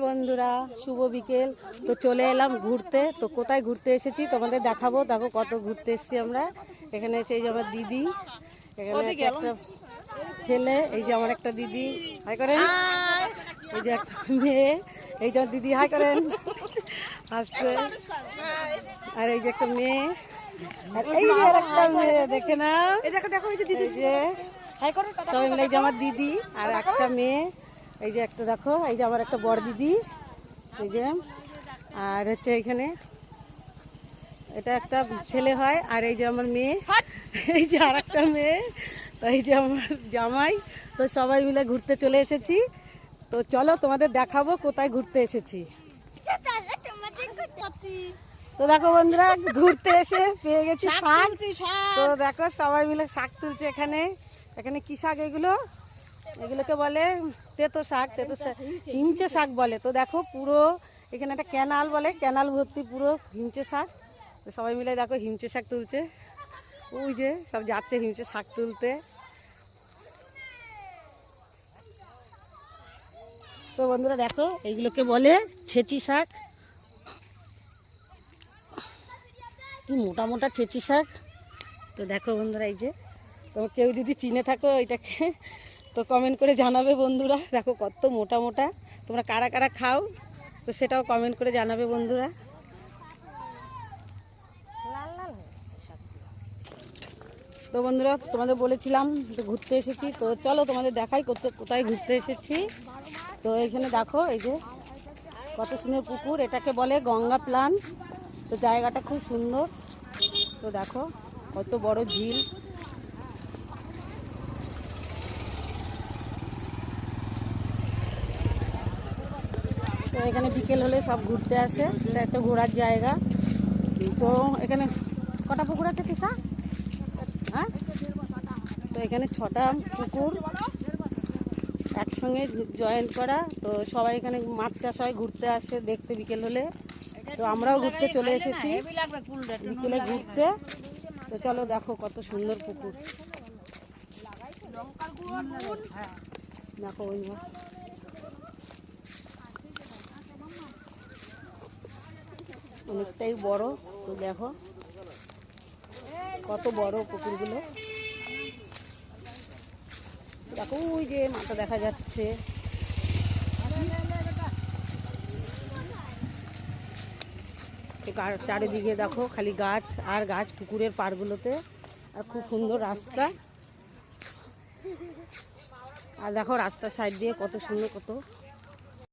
বন্ধুরা, শুভ বিকেল। তো চলে এলাম ঘুরতে। তো কোথায় ঘুরতে এসেছি তোমাদের দেখাবো। দেখো কত ঘুরতে এসেছি আমরা। এখানে আছে এই যে আমার দিদি, এখানে আছে একটা ছেলে, এই যে আমার একটা দিদি, হাই করেন। এই যে একটা মেয়ে, এই যে দিদি হাই করেন, আসছে। আর এই যে একটা মেয়ে, আর এই যে আর একটা মেয়ে, দেখে না, দেখো এই যে দিদি, সবাই মিলে। এই যে আমার দিদি আর একটা মেয়ে, এই যে একটা দেখো, এই যে আমার একটা বড় দিদি, এই যে। আর হচ্ছে এখানে এটা একটা ছেলে হয়, আর এই যে আমার মেয়ে, এই যে আর একটা মেয়ে, তো এই যে আমার জামাই। তো সবাই মিলে ঘুরতে চলে এসেছি। তো চলো তোমাদের দেখাবো কোথায় ঘুরতে এসেছি। তো দেখো বন্ধুরা, ঘুরতে এসে পেয়ে গেছি শাক। তো দেখো সবাই মিলে শাক তুলছে এখানে। এখানে কি শাক এগুলো? এগুলোকে বলে তেতো শাক, তেতো শাক, হিমচে শাক বলে। তো দেখো পুরো এখানে একটা ক্যানাল বলে, ক্যানাল ভর্তি পুরো হিমচে শাক। তো সবাই মিলে দেখো হিমচে শাক তুলছে। ওই যে সব যাচ্ছে হিমচে শাক তুলতে। তো বন্ধুরা দেখো এইগুলোকে বলে ছেচি শাক। কি মোটা মোটা ছেচি শাক। তো দেখো বন্ধুরা, এই যে তো কেউ যদি চিনে থাকো এটাকে তো কমেন্ট করে জানাবে বন্ধুরা। দেখো কত মোটা মোটা, তোমরা কারা কারা খাও তো সেটাও কমেন্ট করে জানাবে বন্ধুরা। তো বন্ধুরা তোমাদের বলেছিলাম যে ঘুরতে এসেছি, তো চলো তোমাদের দেখাই কোথায় ঘুরতে এসেছি। তো এখানে দেখো এই যে কত সুন্দর পুকুর, এটাকে বলে গঙ্গা প্লান। তো জায়গাটা খুব সুন্দর। তো দেখো কত বড় ঝিল। তো এখানে বিকেল হলে সব ঘুরতে আসে, এটা একটা ঘোরার জায়গা। তো এখানে কটা পুকুর আছে তিশা? হ্যাঁ, তো এখানে 6টা পুকুর একসঙ্গে জয়েন্ট করা। তো সবাই এখানে মাছ চাষ হয়, ঘুরতে আসে দেখতে বিকেল হলে। তো আমরাও ঘুরতে চলে এসেছি বিকেলে ঘুরতে। তো চলো দেখো কত সুন্দর পুকুর। দেখো ওই অনেকটাই বড়। তো দেখো কত বড় পুকুরগুলো। দেখো ওই যে মাথা দেখা যাচ্ছে। চারিদিকে দেখো খালি গাছ আর গাছ পুকুরের পাড়গুলোতে। আর খুব সুন্দর রাস্তা। আর দেখো রাস্তার সাইড দিয়ে কত সুন্দর কত